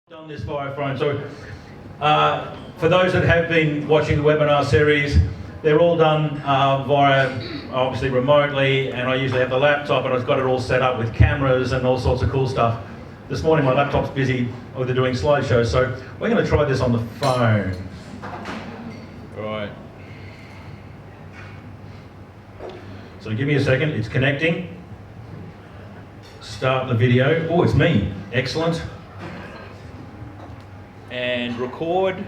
Done this via phone. So for those that have been watching the webinar series, they're all done via obviously remotely, and I usually have the laptop and I've got it all set up with cameras and all sorts of cool stuff. This morning my laptop's busy with doing slideshows, so we're going to try this on the phone. Right. So give me a second, it's connecting. Start the video. Oh, it's me. Excellent. And record.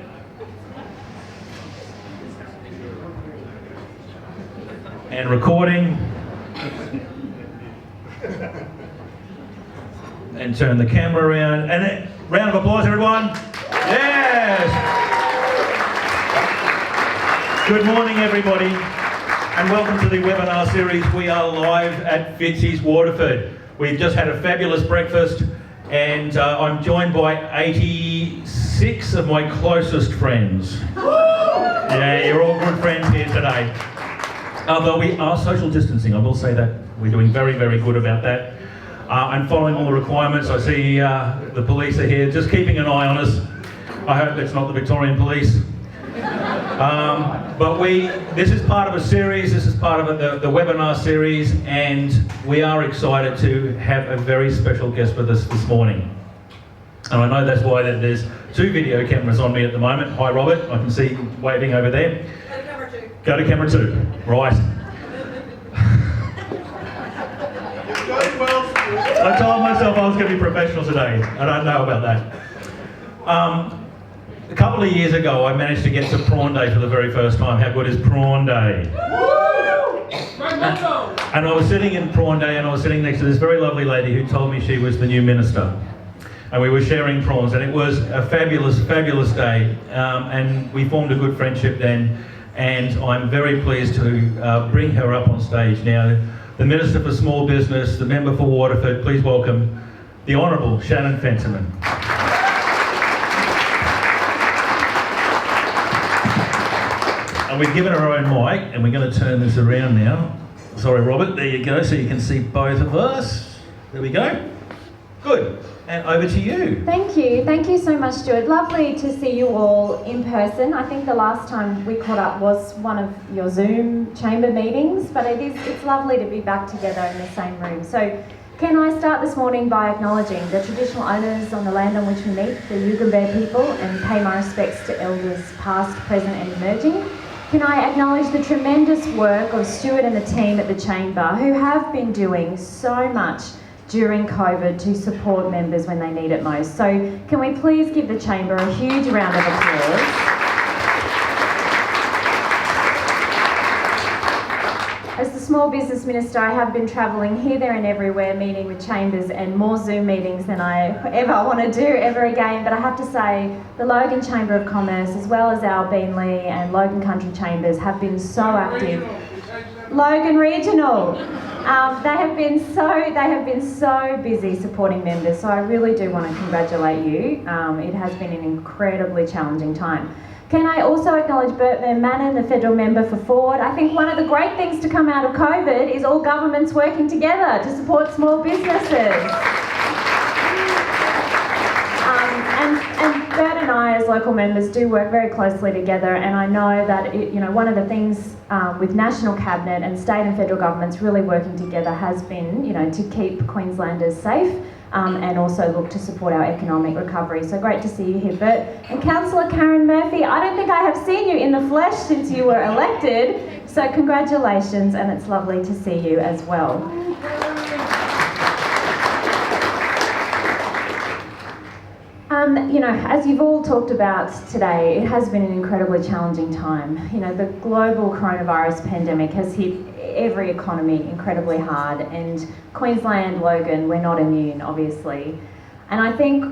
And recording. And turn the camera around. And then, round of applause, everyone. Yes. Good morning, everybody, and welcome to the webinar series. We are live at Fitzy's Waterford. We've just had a fabulous breakfast, and I'm joined by 86 of my closest friends. Yeah, you're all good friends here today. Though we are social distancing, I will say that. We're doing very, very good about that. And following all the requirements, I see the police are here, just keeping an eye on us. I hope it's not the Victorian police. But this is part of a series, this is part of the webinar series, and we are excited to have a very special guest with us this morning. And I know that's why there's two video cameras on me at the moment. Hi Robert, I can see you waving over there. Go to camera 2. Go to camera 2, right. I told myself I was going to be professional today. I don't know about that. A couple of years ago, I managed to get to Prawn Day for the very first time. How good is Prawn Day? And I was sitting in Prawn Day, and I was sitting next to this very lovely lady who told me she was the new minister. And we were sharing prawns, and it was a fabulous, fabulous day. And we formed a good friendship then. And I'm very pleased to bring her up on stage now. The Minister for Small Business, the Member for Waterford, please welcome the Honourable Shannon Fentiman. And we've given her her own mic, and we're going to turn this around now. Sorry, Robert, there you go, so you can see both of us. There we go. Good. And over to you. Thank you so much, Stuart. Lovely to see you all in person. I think the last time we caught up was one of your Zoom chamber meetings, but it's lovely to be back together in the same room. So can I start this morning by acknowledging the traditional owners on the land on which we meet, the Yugambeh people, and pay my respects to elders past, present and emerging. Can I acknowledge the tremendous work of Stuart and the team at the Chamber, who have been doing so much during COVID to support members when they need it most. So can we please give the Chamber a huge round of applause. As the Small Business Minister, I have been travelling here, there and everywhere, meeting with chambers and more Zoom meetings than I ever want to do ever again. But I have to say, the Logan Chamber of Commerce, as well as our Beenleigh and Logan Country Chambers, have been so active. Logan Regional. They have been so busy supporting members, so I really do want to congratulate you. It has been an incredibly challenging time. Can I also acknowledge Bert Mannon, the Federal Member for Ford? I think one of the great things to come out of COVID is all governments working together to support small businesses. And Bert and I, as local members, do work very closely together, and I know that one of the things with National Cabinet and state and federal governments really working together has been, to keep Queenslanders safe and also look to support our economic recovery. So great to see you here, Bert. And Councillor Karen Murphy, I don't think I have seen you in the flesh since you were elected, so congratulations, and it's lovely to see you as well. As you've all talked about today, it has been an incredibly challenging time. The global coronavirus pandemic has hit every economy incredibly hard, and Queensland, Logan, we're not immune, obviously. And I think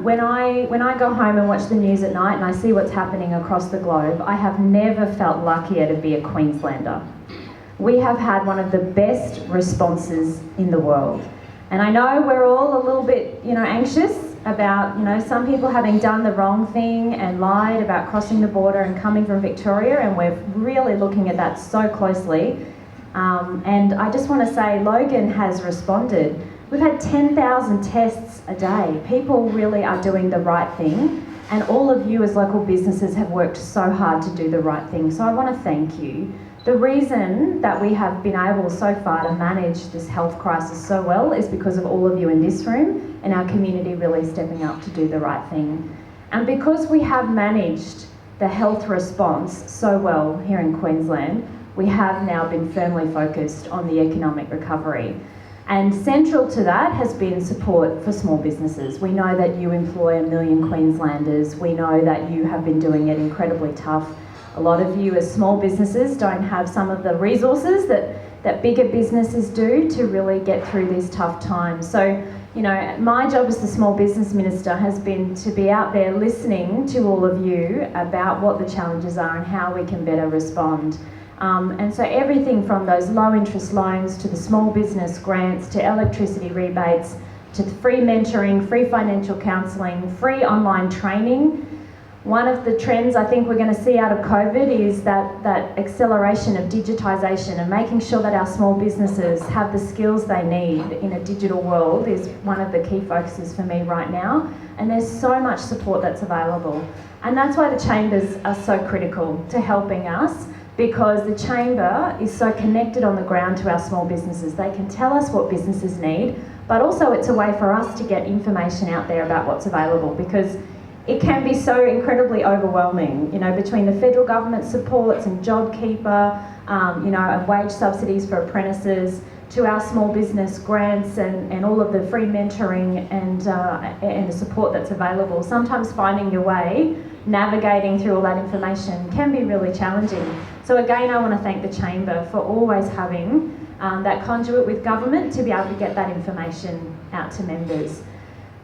when I go home and watch the news at night and I see what's happening across the globe, I have never felt luckier to be a Queenslander. We have had one of the best responses in the world. And I know we're all a little bit, anxious about, some people having done the wrong thing and lied about crossing the border and coming from Victoria, and we're really looking at that so closely. And I just want to say Logan has responded. We've had 10,000 tests a day. People really are doing the right thing, and all of you as local businesses have worked so hard to do the right thing. So I want to thank you. The reason that we have been able so far to manage this health crisis so well is because of all of you in this room and our community really stepping up to do the right thing. And because we have managed the health response so well here in Queensland, we have now been firmly focused on the economic recovery. And central to that has been support for small businesses. We know that you employ 1 million Queenslanders. We know that you have been doing it incredibly tough. A lot of you as small businesses don't have some of the resources that bigger businesses do to really get through these tough times. So, you know, my job as the Small Business Minister has been to be out there listening to all of you about what the challenges are and how we can better respond. And so everything from those low interest loans to the small business grants to electricity rebates to free mentoring, free financial counselling, free online training. One of the trends I think we're going to see out of COVID is that acceleration of digitisation and making sure that our small businesses have the skills they need in a digital world is one of the key focuses for me right now. And there's so much support that's available. And that's why the chambers are so critical to helping us, because the chamber is so connected on the ground to our small businesses. They can tell us what businesses need, but also it's a way for us to get information out there about what's available, because it can be so incredibly overwhelming, you know, between the federal government supports and JobKeeper, you know, and wage subsidies for apprentices, to our small business grants and all of the free mentoring and the support that's available. Sometimes finding your way, navigating through all that information can be really challenging. So again, I want to thank the Chamber for always having that conduit with government to be able to get that information out to members.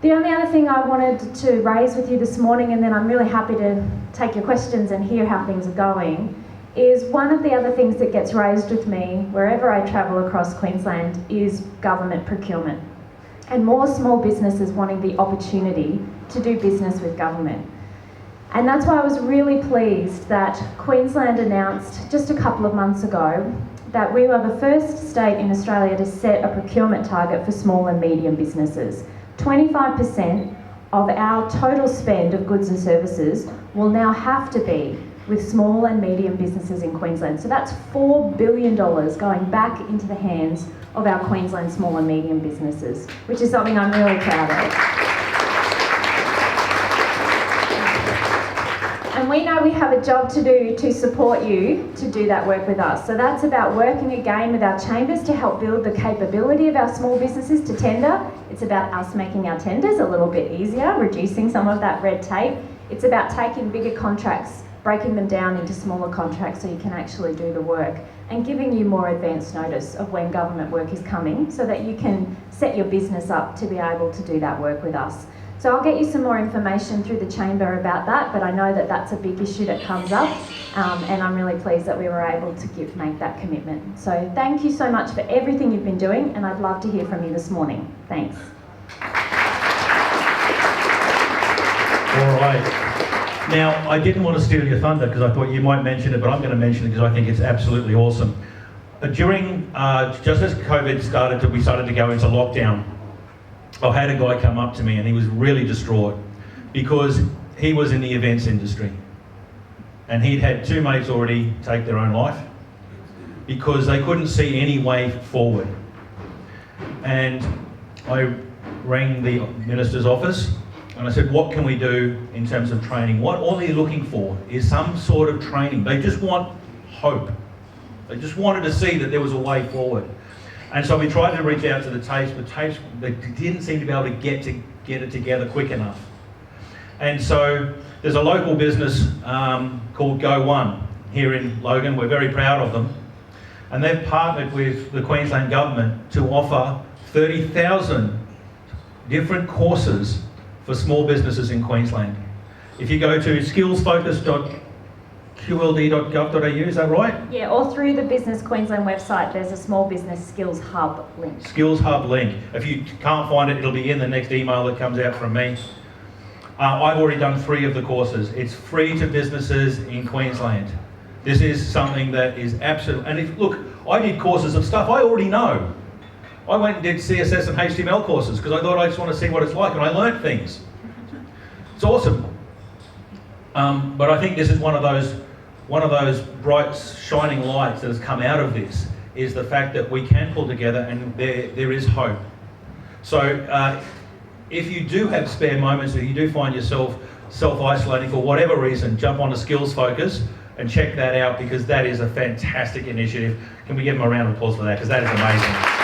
The only other thing I wanted to raise with you this morning, and then I'm really happy to take your questions and hear how things are going, is one of the other things that gets raised with me wherever I travel across Queensland is government procurement. And more small businesses wanting the opportunity to do business with government. And that's why I was really pleased that Queensland announced just a couple of months ago that we were the first state in Australia to set a procurement target for small and medium businesses. 25% of our total spend of goods and services will now have to be with small and medium businesses in Queensland. So that's $4 billion going back into the hands of our Queensland small and medium businesses, which is something I'm really proud of. And we know we have a job to do to support you to do that work with us. So that's about working again with our chambers to help build the capability of our small businesses to tender. It's about us making our tenders a little bit easier, reducing some of that red tape. It's about taking bigger contracts, breaking them down into smaller contracts so you can actually do the work, and giving you more advance notice of when government work is coming so that you can set your business up to be able to do that work with us. So I'll get you some more information through the Chamber about that, but I know that that's a big issue that comes up, and I'm really pleased that we were able to make that commitment. So thank you so much for everything you've been doing, and I'd love to hear from you this morning. Thanks. All right. Now, I didn't want to steal your thunder because I thought you might mention it, but I'm going to mention it because I think it's absolutely awesome. During, just as COVID started, we started to go into lockdown, I had a guy come up to me and he was really distraught because he was in the events industry and he'd had 2 mates already take their own life because they couldn't see any way forward. And I rang the minister's office and I said, what can we do in terms of training? What all they're looking for is some sort of training. They just want hope. They just wanted to see that there was a way forward. And so we tried to reach out to the TAFEs, but TAFEs, they didn't seem to be able to get it together quick enough. And so there's a local business called Go One here in Logan. We're very proud of them. And they've partnered with the Queensland government to offer 30,000 different courses for small businesses in Queensland. If you go to skillsfocus.qld.gov.au, is that right? Yeah, or through the Business Queensland website, there's a small business skills hub link. Skills hub link. If you can't find it, it'll be in the next email that comes out from me. I've already done 3 of the courses. It's free to businesses in Queensland. This is something that is absolute. And look, I did courses of stuff I already know. I went and did CSS and HTML courses because I thought I just want to see what it's like, and I learned things. It's awesome. But I think this is one of those bright, shining lights that has come out of this, is the fact that we can pull together and there is hope. So if you do have spare moments, if you do find yourself self-isolating for whatever reason, jump on to Skills Focus and check that out, because that is a fantastic initiative. Can we give them a round of applause for that, because that is amazing.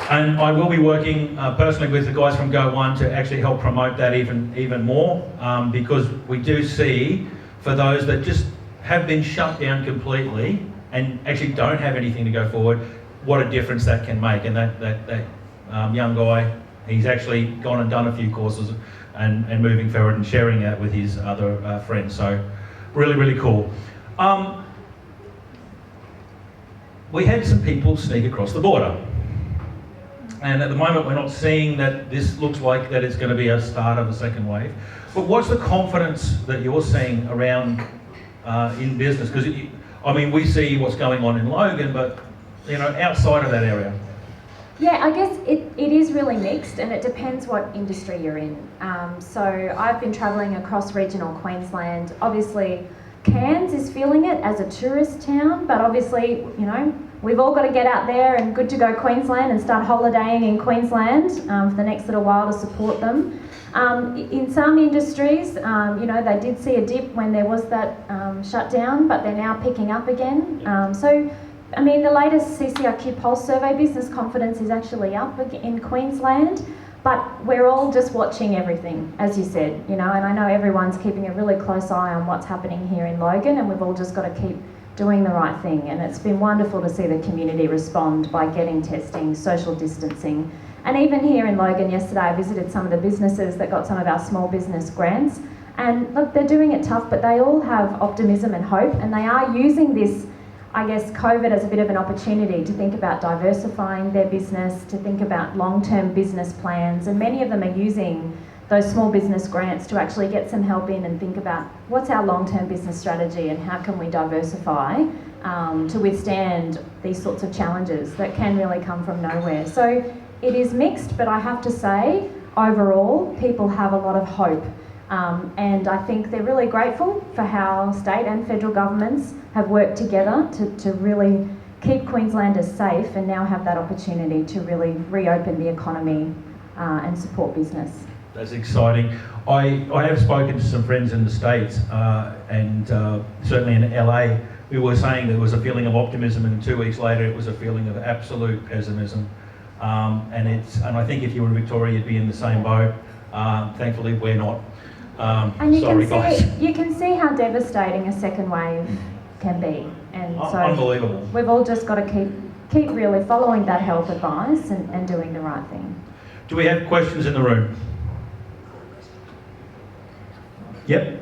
And I will be working personally with the guys from Go One to actually help promote that even more, because we do see, for those that just have been shut down completely and actually don't have anything to go forward, what a difference that can make. And that young guy, he's actually gone and done a few courses and moving forward and sharing that with his other friends. So really, really cool. We had some people sneak across the border. And at the moment, we're not seeing that this looks like that it's going to be a start of a second wave. But what's the confidence that you're seeing around in business? Because I mean, we see what's going on in Logan, but outside of that area. Yeah, I guess it is really mixed, and it depends what industry you're in. So I've been travelling across regional Queensland. Obviously, Cairns is feeling it as a tourist town, but obviously, we've all got to get out there and good to go Queensland and start holidaying in Queensland for the next little while to support them. In some industries, they did see a dip when there was that shutdown, but they're now picking up again. The latest CCRQ Pulse survey, business confidence is actually up in Queensland, but we're all just watching everything, as you said, and I know everyone's keeping a really close eye on what's happening here in Logan, and we've all just got to keep doing the right thing. And it's been wonderful to see the community respond by getting testing, social distancing. And even here in Logan yesterday, I visited some of the businesses that got some of our small business grants. And look, they're doing it tough, but they all have optimism and hope, and they are using this, I guess, COVID as a bit of an opportunity to think about diversifying their business, to think about long-term business plans. And many of them are using those small business grants to actually get some help in and think about what's our long-term business strategy and how can we diversify to withstand these sorts of challenges that can really come from nowhere. So it is mixed, but I have to say, overall, people have a lot of hope. And I think they're really grateful for how state and federal governments have worked together to really keep Queenslanders safe and now have that opportunity to really reopen the economy and support business. That's exciting. I have spoken to some friends in the States and certainly in LA, we were saying there was a feeling of optimism, and 2 weeks later it was a feeling of absolute pessimism. And I think if you were in Victoria, you'd be in the same boat. Thankfully, we're not. And you sorry, can see how devastating a second wave can be, and so unbelievable. We've all just got to keep really following that health advice and doing the right thing. Do we have questions in the room? Yep.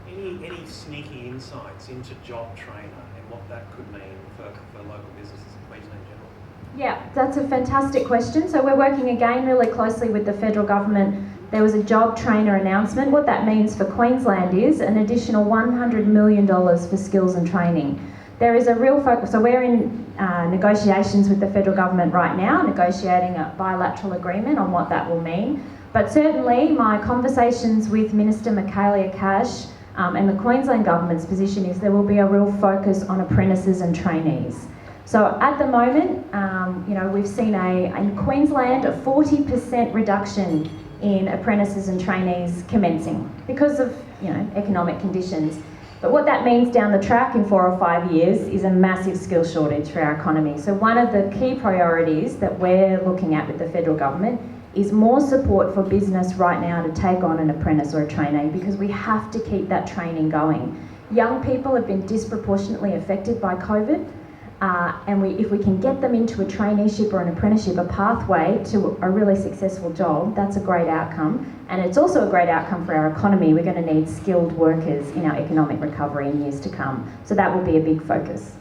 Any sneaky insights into Job Trainer and what that could mean for local businesses in Queensland in general? Yeah, that's a fantastic question. So we're working again really closely with the federal government. There was a Job Trainer announcement. What that means for Queensland is an additional $100 million for skills and training. There is a real focus. So we're in negotiations with the federal government right now, negotiating a bilateral agreement on what that will mean. But certainly my conversations with Minister Michaelia Cash and the Queensland government's position is there will be a real focus on apprentices and trainees. So at the moment, we've seen in Queensland a 40% reduction in apprentices and trainees commencing because of economic conditions. But what that means down the track in 4 or 5 years is a massive skill shortage for our economy. So one of the key priorities that we're looking at with the federal government is more support for business right now to take on an apprentice or a trainee, because we have to keep that training going. Young people have been disproportionately affected by COVID. And if we can get them into a traineeship or an apprenticeship, a pathway to a really successful job, that's a great outcome. And it's also a great outcome for our economy. We're going to need skilled workers in our economic recovery in years to come. So that will be a big focus.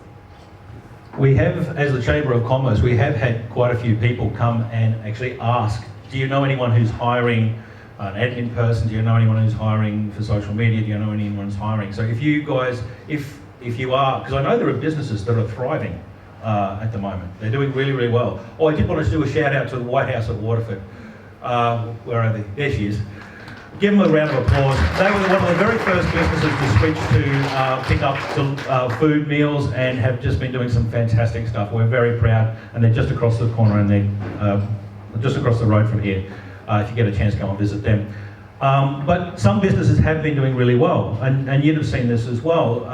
We have, as the Chamber of Commerce, we have had quite a few people come and actually ask, do you know anyone who's hiring an admin person? Do you know anyone who's hiring for social media? Do you know anyone who's hiring? So if you guys, if if you are, because I know there are businesses that are thriving at the moment. They're doing really, really well. Oh, I did want to do a shout out to the White House at Waterford. Where are they? There she is. Give them a round of applause. They were one of the very first businesses to switch to pick up food meals and have just been doing some fantastic stuff. We're very proud, and they're just across the corner and they're just across the road from here. If you get a chance, go and visit them. But some businesses have been doing really well, and you'd have seen this as well.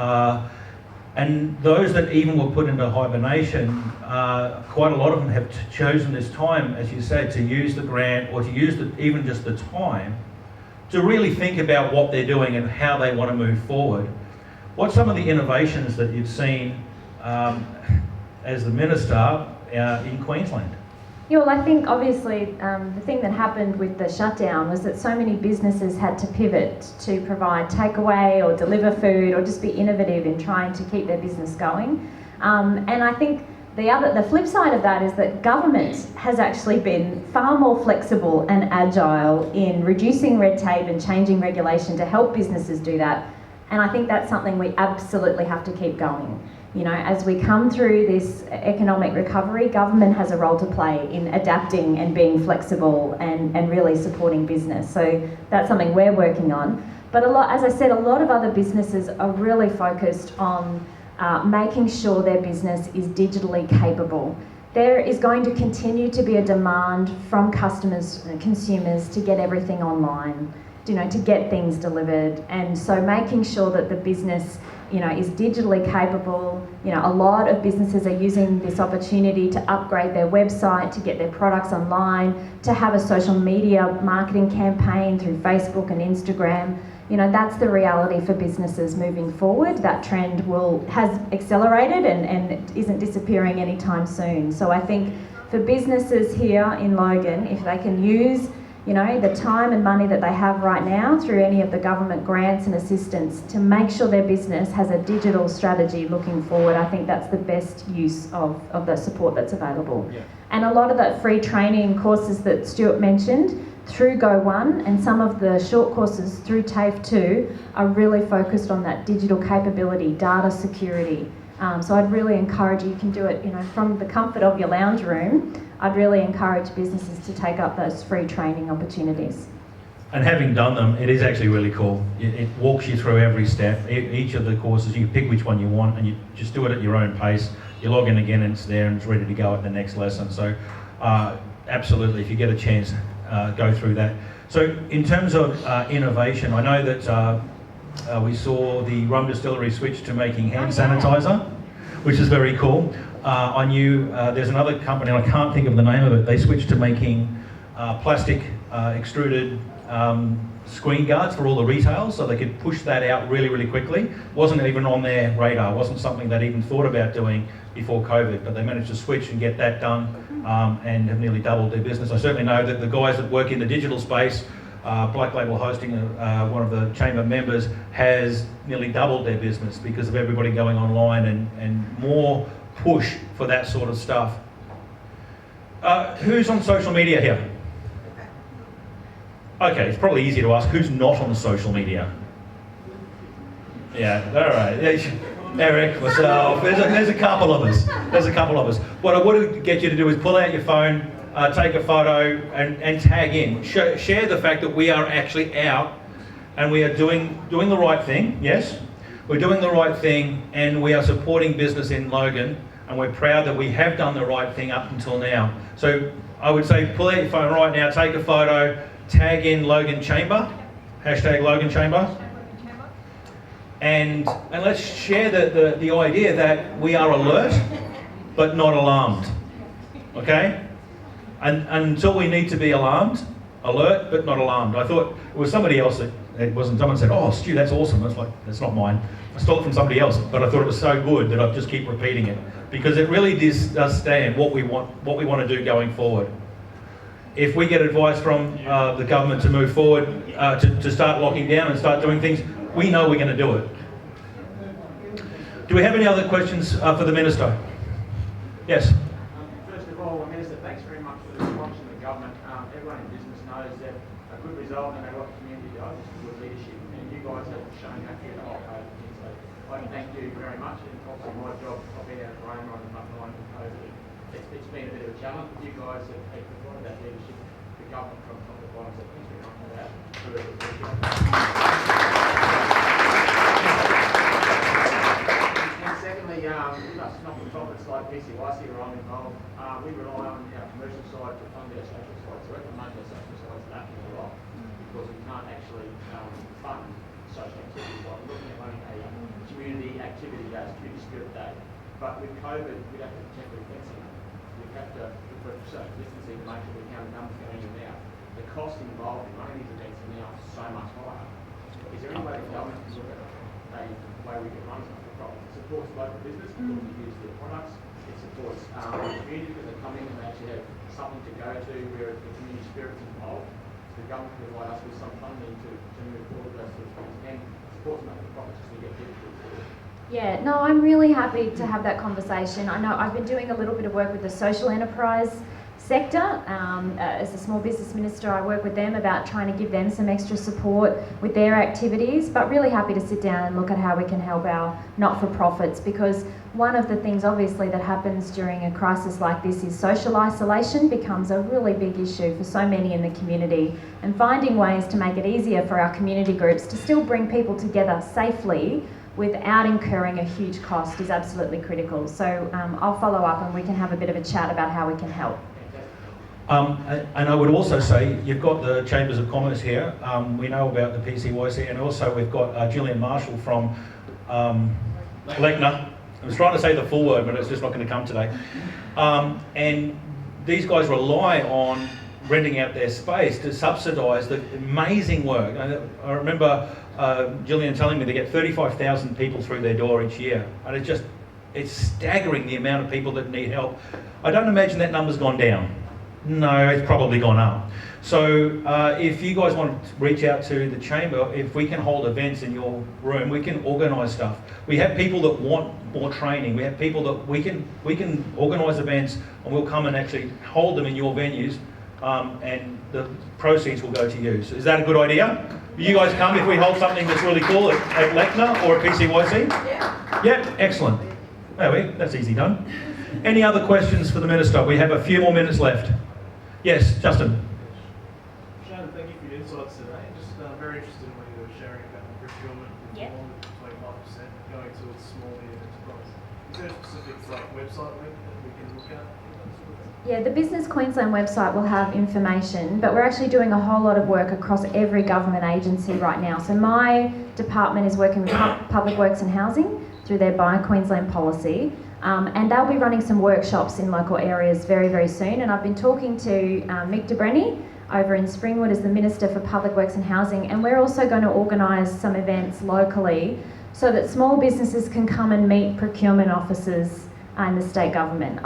And those that even were put into hibernation, quite a lot of them have chosen this time, as you said, to use the grant or to use even just the time to really think about what they're doing and how they want to move forward. What's some of the innovations that you've seen as the Minister in Queensland? Yeah, well, I think obviously the thing that happened with the shutdown was that so many businesses had to pivot to provide takeaway or deliver food or just be innovative in trying to keep their business going. And I think the flip side of that is that government has actually been far more flexible and agile in reducing red tape and changing regulation to help businesses do that. And I think that's something we absolutely have to keep going. You know, as we come through this economic recovery, government has a role to play in adapting and being flexible and really supporting business. So that's something we're working on. But as I said, a lot of other businesses are really focused on making sure their business is digitally capable. There is going to continue to be a demand from customers and consumers to get everything online, you know, to get things delivered. And so making sure that the business, you know, is digitally capable. You know, a lot of businesses are using this opportunity to upgrade their website, to get their products online, to have a social media marketing campaign through Facebook and Instagram. You know, that's the reality for businesses moving forward. That trend has accelerated and isn't disappearing anytime soon. So I think for businesses here in Logan, if they can use, you know, the time and money that they have right now through any of the government grants and assistance to make sure their business has a digital strategy looking forward, I think that's the best use of the support that's available. Yeah. And a lot of the free training courses that Stuart mentioned through Go One and some of the short courses through TAFE 2 are really focused on that digital capability, data security. So I'd really encourage you can do it, you know, from the comfort of your lounge room. I'd really encourage businesses to take up those free training opportunities. And having done them, it is actually really cool. It walks you through every step. Each of the courses, you pick which one you want and you just do it at your own pace. You log in again and it's there and it's ready to go at the next lesson. So absolutely, if you get a chance, go through that. So in terms of innovation, I know that we saw the rum distillery switch to making hand sanitizer, which is very cool. I knew there's another company, and I can't think of the name of it, they switched to making plastic extruded screen guards for all the retails so they could push that out really, really quickly. Wasn't even on their radar, wasn't something they'd even thought about doing before COVID, but they managed to switch and get that done and have nearly doubled their business. I certainly know that the guys that work in the digital space, Black Label Hosting, one of the chamber members, has nearly doubled their business because of everybody going online and more push for that sort of stuff. Who's on social media here? Okay, it's probably easier to ask who's not on social media. Yeah, all right. Eric, myself, there's a couple of us. There's a couple of us. What I want to get you to do is pull out your phone, take a photo and tag in. Share the fact that we are actually out and we are doing the right thing, yes? We're doing the right thing and we are supporting business in Logan and we're proud that we have done the right thing up until now. So I would say pull out your phone right now, take a photo, tag in Logan Chamber, hashtag Logan Chamber. And let's share the idea that we are alert but not alarmed, okay? And until we need to be alarmed, alert but not alarmed. I thought it was somebody else someone said, "Oh, Stu, that's awesome." I was like, that's not mine. I stole it from somebody else, but I thought it was so good that I just keep repeating it because it really does stand what we want to do going forward. If we get advice from the government to move forward, to start locking down and start doing things, we know we're going to do it. Do we have any other questions for the Minister? Yes. First of all, Minister, thanks very much for the response from the government. Everyone everyone in business knows that a good result, no matter what the community does, is good leadership. And you guys have shown that through the whole COVID thing. So I thank you very much. And obviously my job, I've been out of Rome on the front line with COVID. It's been a bit of a challenge, but you guys have provided that leadership, the government from top to bottom. So thanks very much for that. Really appreciate it. And secondly, with us not-for-profits like PCYC where I'm involved, we rely on our commercial side to fund our social side. So we're promoting our social side is lacking a lot because we can't actually fund social activities like looking at running a community activity day, community spirit day. But with COVID, we have to temporary fencing. We have to, for social distancing, to make sure we count the numbers going in and out. The cost involved in running these events are now so much higher. Is there any way the government can look at a way we can run something properly? It supports local business because we use their products. It supports the community because they come in and they actually have something to go to where the community spirit's involved. So the government can provide us with some funding to move forward those sorts of things and support not-for-profits as we get people to forward. Yeah, no, I'm really happy to have that conversation. I know I've been doing a little bit of work with the social enterprise sector. As a small business minister, I work with them about trying to give them some extra support with their activities, but really happy to sit down and look at how we can help our not-for-profits, because one of the things obviously that happens during a crisis like this is social isolation becomes a really big issue for so many in the community, and finding ways to make it easier for our community groups to still bring people together safely without incurring a huge cost is absolutely critical. So I'll follow up and we can have a bit of a chat about how we can help. And I would also say, you've got the Chambers of Commerce here. We know about the PCYC, and also we've got Gillian Marshall from Lechner. I was trying to say the full word, but it's just not going to come today. And these guys rely on renting out their space to subsidise the amazing work. I remember Gillian telling me they get 35,000 people through their door each year, and it's staggering the amount of people that need help. I don't imagine that number's gone down. No, it's probably gone up. So if you guys want to reach out to the Chamber, if we can hold events in your room, we can organise stuff. We have people that want more training. We have people that we can organise events, and we'll come and actually hold them in your venues, and the proceeds will go to you. So is that a good idea? Will you guys come if we hold something that's really cool at Lechner or at PCYC? Yeah. Yep, excellent. That's easy done. Any other questions for the Minister? We have a few more minutes left. Yes, Justin. Shannon, thank you for your insights today. Just very interested in what you were sharing about the procurement reform at 25% going towards small medium enterprise. Is there a specific website link that we can look at? Yeah, the Business Queensland website will have information, but we're actually doing a whole lot of work across every government agency right now. So my department is working with Public Works and Housing through their Buy Queensland policy. And they'll be running some workshops in local areas very, very soon. And I've been talking to Mick de Brenny over in Springwood as the Minister for Public Works and Housing, and we're also going to organise some events locally so that small businesses can come and meet procurement officers in the state government.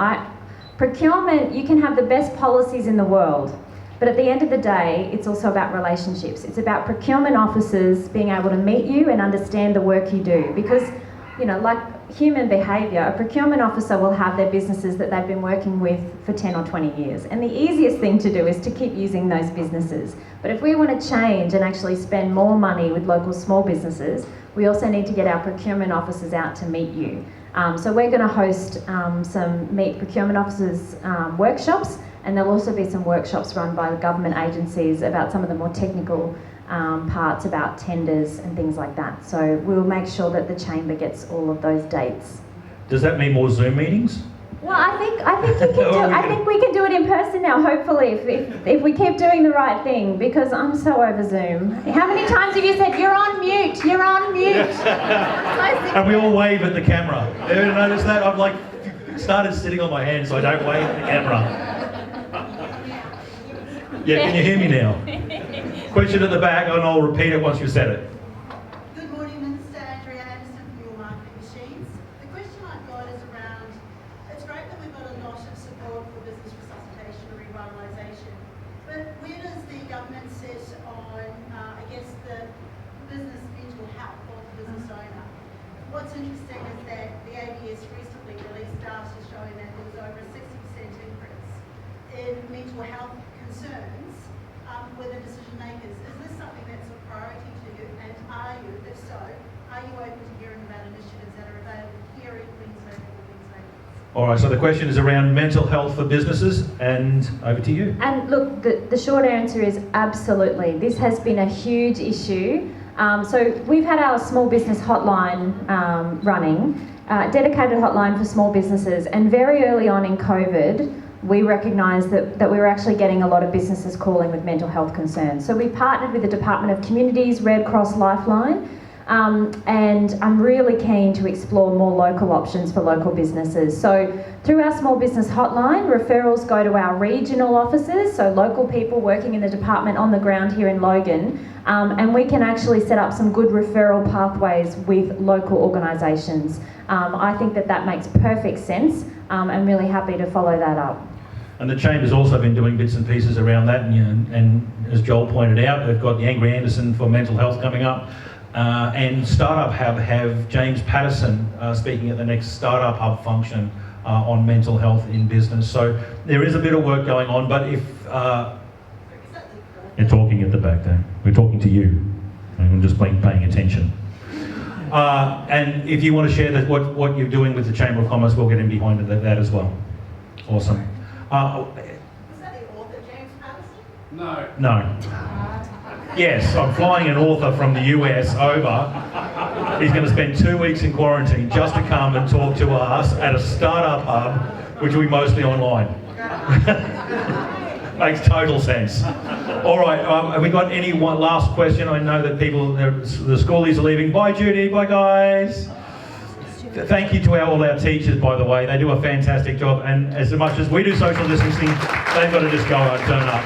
Procurement, you can have the best policies in the world, but at the end of the day, it's also about relationships. It's about procurement officers being able to meet you and understand the work you do, because, you know, like human behaviour, a procurement officer will have their businesses that they've been working with for 10 or 20 years. And the easiest thing to do is to keep using those businesses. But if we want to change and actually spend more money with local small businesses, we also need to get our procurement officers out to meet you. So we're going to host some Meet Procurement Officers workshops, and there'll also be some workshops run by the government agencies about some of the more technical parts about tenders and things like that. So we'll make sure that the Chamber gets all of those dates. Does that mean more Zoom meetings? Well, I think you can do. I think we can do it in person now. Hopefully, if we keep doing the right thing, because I'm so over Zoom. How many times have you said you're on mute? You're on mute. And we all wave at the camera. Ever notice that? I've started sitting on my hands so I don't wave at the camera. Yeah, can you hear me now? Question at the back, and I'll repeat it once you've said it. Good morning, Minister. Andrea Anderson from Your Marketing Machines. The question I've got is around, it's great that we've got a lot of support for business resuscitation and revitalisation, but where does the government sit on, the business mental health of the business owner? What's interesting is that the ABS recently released data showing that there was over a 60% increase in mental health concerns All right, so the question is around mental health for businesses, and over to you. And look, the short answer is absolutely. This has been a huge issue. So we've had our small business hotline running, dedicated hotline for small businesses, and very early on in COVID, we recognised that we were actually getting a lot of businesses calling with mental health concerns. So we partnered with the Department of Communities, Red Cross Lifeline, and I'm really keen to explore more local options for local businesses. So through our small business hotline, referrals go to our regional offices, so local people working in the department on the ground here in Logan, and we can actually set up some good referral pathways with local organisations. I think that makes perfect sense. I'm really happy to follow that up. And the Chamber's also been doing bits and pieces around that, and as Joel pointed out, they've got the Angry Anderson for mental health coming up. And Startup Hub have James Patterson speaking at the next Startup Hub function on mental health in business. So there is a bit of work going on, but if... You're talking at the back there. We're talking to you. I'm just paying attention. And if you want to share that, what you're doing with the Chamber of Commerce, we'll get in behind that as well. Awesome. Was that the author, James Patterson? No. Yes, I'm flying an author from the US over. He's going to spend 2 weeks in quarantine just to come and talk to us at a startup hub, which will be mostly online. Makes total sense. All right, have we got any one last question? I know that the schoolies are leaving. Bye, Judy. Bye, guys. Thank you to all our teachers, by the way. They do a fantastic job, and as much as we do social distancing, they've got to just go and turn up.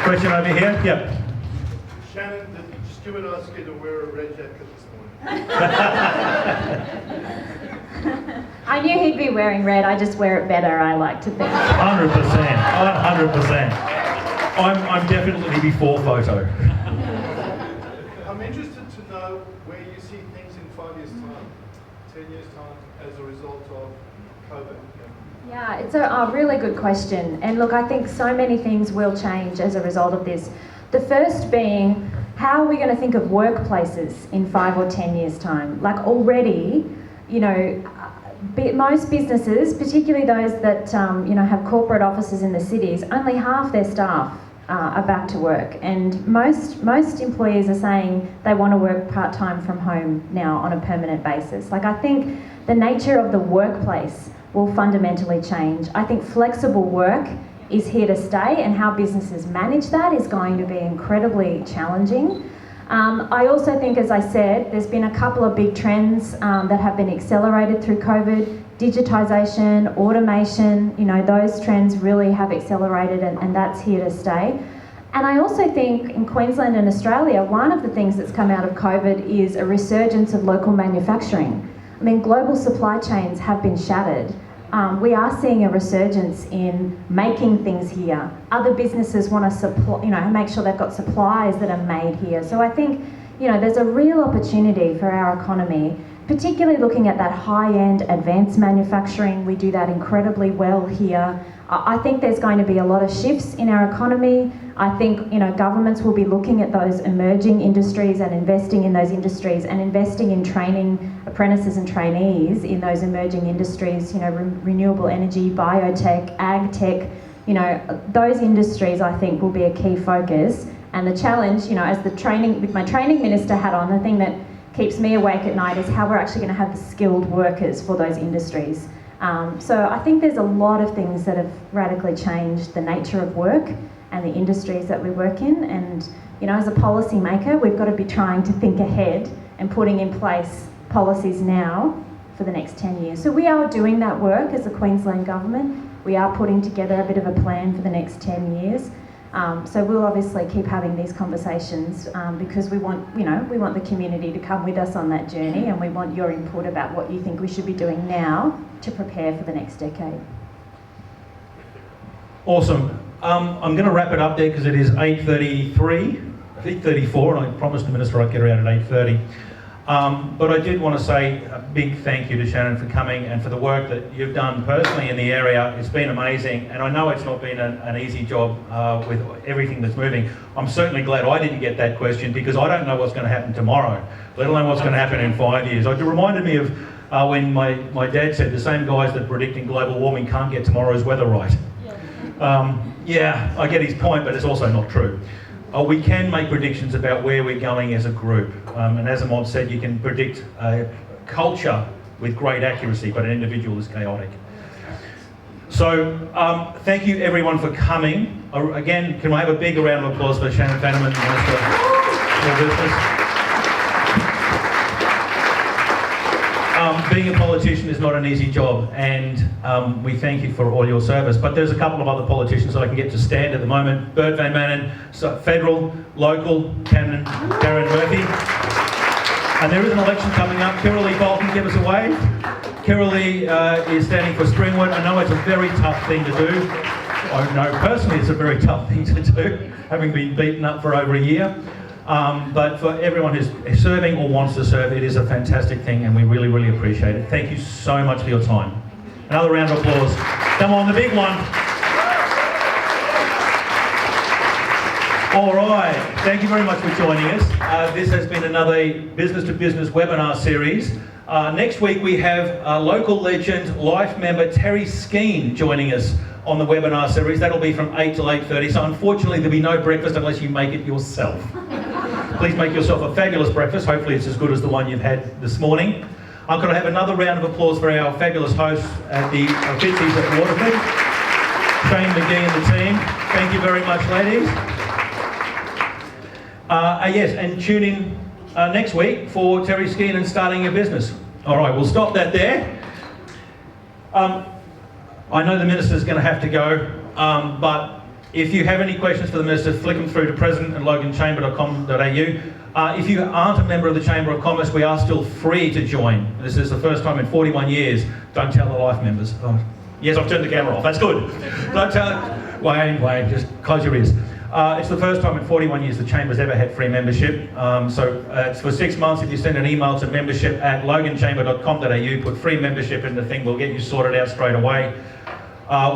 Question over here? Yep. Shannon, did Stuart ask you to wear a red jacket this morning? I knew he'd be wearing red, I just wear it better, I like to think. 100%. 100%. I'm definitely before photo. I'm interested to know where you see things in 5 years' time, 10 years' time, as a result of COVID. Yeah, it's a really good question. And look, I think so many things will change as a result of this. The first being, how are we going to think of workplaces in 5 or 10 years' time? Like already, you know, most businesses, particularly those that you know, have corporate offices in the cities, only half their staff are back to work, and most employees are saying they want to work part-time from home now on a permanent basis. Like, I think the nature of the workplace will fundamentally change. I think flexible work is here to stay, and how businesses manage that is going to be incredibly challenging. I also think, as I said, there's been a couple of big trends that have been accelerated through COVID. Digitisation, automation, you know, those trends really have accelerated, and that's here to stay. And I also think in Queensland and Australia, one of the things that's come out of COVID is a resurgence of local manufacturing. I mean, global supply chains have been shattered. We are seeing a resurgence in making things here. Other businesses want to supply, you know, make sure they've got supplies that are made here. So I think, you know, there's a real opportunity for our economy, particularly looking at that high-end advanced manufacturing. We do that incredibly well here. I think there's going to be a lot of shifts in our economy. I think, you know, governments will be looking at those emerging industries and investing in those industries, and investing in training apprentices and trainees in those emerging industries, you know, renewable energy, biotech, ag tech, you know, those industries I think will be a key focus. And the challenge, you know, as with my training minister hat on, the thing that keeps me awake at night is how we're actually going to have the skilled workers for those industries. So I think there's a lot of things that have radically changed the nature of work and the industries that we work in. And, you know, as a policy maker, we've got to be trying to think ahead and putting in place policies now for the next 10 years. So we are doing that work as a Queensland government. We are putting together a bit of a plan for the next 10 years. So we'll obviously keep having these conversations because we want the community to come with us on that journey, and we want your input about what you think we should be doing now to prepare for the next decade. Awesome. I'm going to wrap it up there because it is 8:34, and I promised the Minister I'd get around at 8:30. But I did want to say a big thank you to Shannon for coming and for the work that you've done personally in the area. It's been amazing, and I know it's not been an easy job with everything that's moving. I'm certainly glad I didn't get that question, because I don't know what's going to happen tomorrow, let alone what's going to happen in 5 years. It reminded me of when my dad said the same guys that are predicting global warming can't get tomorrow's weather right. Yeah, I get his point, but it's also not true. We can make predictions about where we're going as a group. And as Amod said, you can predict a culture with great accuracy, but an individual is chaotic. So, thank you everyone for coming. Again, can I have a big round of applause for Shannon Fentiman, Minister for Business? Being a politician is not an easy job, and we thank you for all your service. But there's a couple of other politicians that I can get to stand at the moment. Bert Van Manen, so federal, local, Karen Murphy. And there is an election coming up. Kirralie Bolton, give us a wave. Kirralie is standing for Stringwood. I know it's a very tough thing to do. I know personally it's a very tough thing to do, having been beaten up for over a year. But for everyone who's serving or wants to serve, it is a fantastic thing, and we really, really appreciate it. Thank you so much for your time. Another round of applause. Come on, the big one. All right, thank you very much for joining us. This has been another business-to-business webinar series. Next week we have local legend, life member Terry Skeen joining us on the webinar series. That'll be from 8 till 8:30, so unfortunately there'll be no breakfast unless you make it yourself. Please make yourself a fabulous breakfast. Hopefully it's as good as the one you've had this morning. I'm going to have another round of applause for our fabulous hosts at the Fitzies at Waterford. Shane McGee and the team. Thank you very much, ladies. Yes, and tune in next week for Terry Skeen and starting your business. All right, we'll stop that there. I know the Minister's going to have to go, but if you have any questions for the Minister, flick them through to president@loganchamber.com.au. If you aren't a member of the Chamber of Commerce, we are still free to join. This is the first time in 41 years. Don't tell the life members. Oh, yes, I've turned the camera off. That's good. Don't tell Wayne, just close your ears. It's the first time in 41 years the Chamber's ever had free membership. So it's for 6 months. If you send an email to membership@loganchamber.com.au, put free membership in the thing, we'll get you sorted out straight away.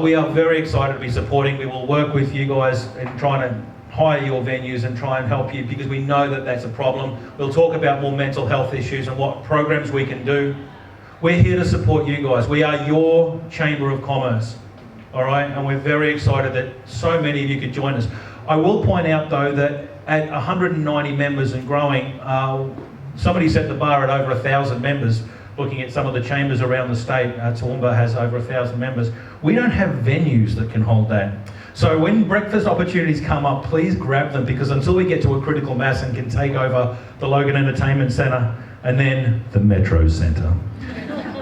We are very excited to be supporting. We will work with you guys in trying to hire your venues and try and help you, because we know that that's a problem. We'll talk about more mental health issues and what programs we can do. We're here to support you guys. We are your Chamber of Commerce, all right? And we're very excited that so many of you could join us. I will point out though that at 190 members and growing, somebody set the bar at over 1,000 members. Looking at some of the chambers around the state, Toowoomba has over 1,000 members. We don't have venues that can hold that. So when breakfast opportunities come up, please grab them, because until we get to a critical mass and can take over the Logan Entertainment Centre and then the Metro Centre.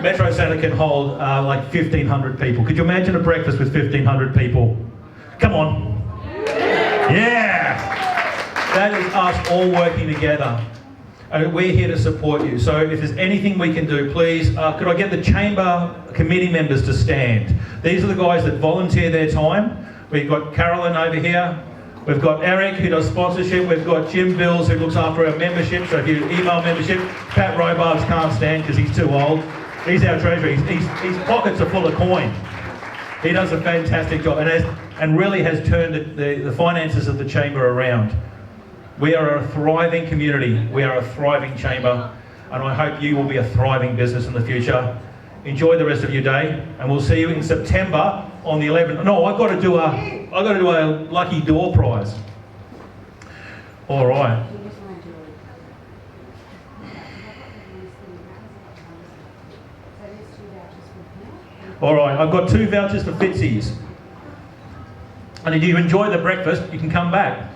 Metro Centre can hold like 1,500 people. Could you imagine a breakfast with 1,500 people? Come on. Yeah! That is us all working together. We're here to support you. So if there's anything we can do, please, could I get the Chamber committee members to stand? These are the guys that volunteer their time. We've got Carolyn over here. We've got Eric, who does sponsorship. We've got Jim Bills, who looks after our membership. So if you email membership, Pat Robarbs can't stand because he's too old. He's our treasurer. His pockets are full of coin. He does a fantastic job and really has turned the finances of the Chamber around. We are a thriving community. We are a thriving chamber, and I hope you will be a thriving business in the future. Enjoy the rest of your day, and we'll see you in September on the 11th. No, I've got to do a lucky door prize. All right. All right, I've got 2 vouchers for Fitzies. And if you enjoy the breakfast, you can come back.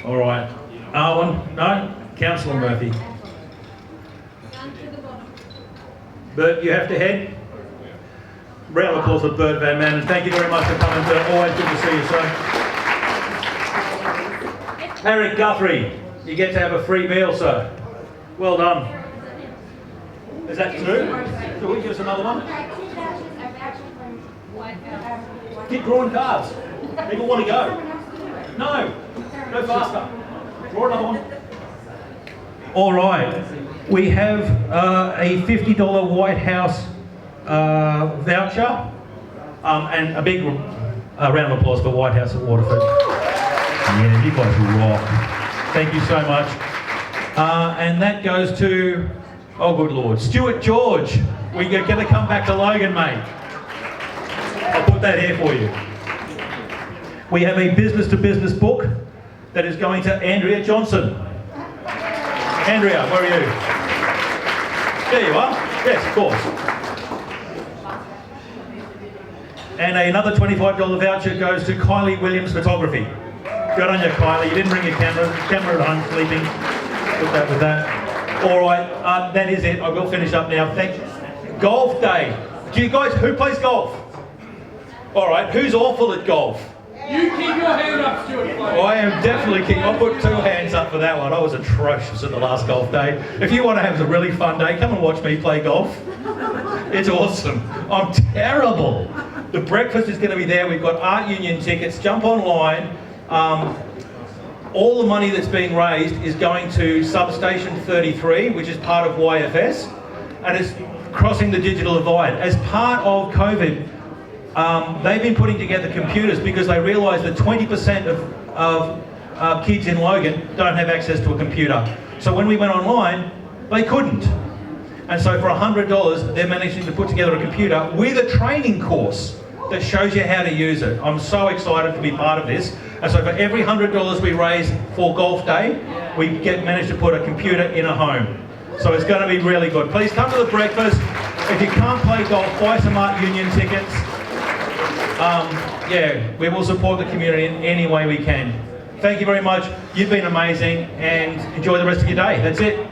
All right. Arwen? No? Councillor Murphy. Bert, you have to head. Round of applause for Bert Van Manen. Thank you very much for coming, Bert. Always good to see you, sir. Harry Guthrie, you get to have a free meal, sir. Well done. Is that 2? So will you give us another one? Keep drawing cards. People want to go. No. Go faster. Draw another one. All right. We have a $50 White House voucher and a big round of applause for White House at Waterford. Yeah, you guys rock. Thank you so much. And that goes to, oh good Lord, Stuart George. We're going to come back to Logan, mate. I'll put that here for you. We have a business-to-business book that is going to Andrea Johnson. Andrea, where are you? There you are. Yes, of course. And another $25 voucher goes to Kylie Williams Photography. Good on you, Kylie. You didn't bring your camera at home sleeping. Put that with that. All right, that is it. I will finish up now. Golf day. Do you guys, who plays golf? All right, who's awful at golf? You keep your hand up, Stuart. I am definitely keeping. I'll put 2 hands up for that one. I was atrocious at the last golf day. If you want to have a really fun day, come and watch me play golf. It's awesome. I'm terrible. The breakfast is going to be there. We've got Art Union tickets. Jump online. All the money that's being raised is going to Substation 33, which is part of YFS, and it's crossing the digital divide. As part of COVID, they've been putting together computers because they realise that 20% of kids in Logan don't have access to a computer. So when we went online, they couldn't. And so for $100, they're managing to put together a computer with a training course that shows you how to use it. I'm so excited to be part of this. And so for every $100 we raise for golf day, we manage to put a computer in a home. So it's going to be really good. Please come to the breakfast. If you can't play golf, buy some Art Union tickets. Yeah, we will support the community in any way we can. Thank you very much. You've been amazing, and enjoy the rest of your day. That's it.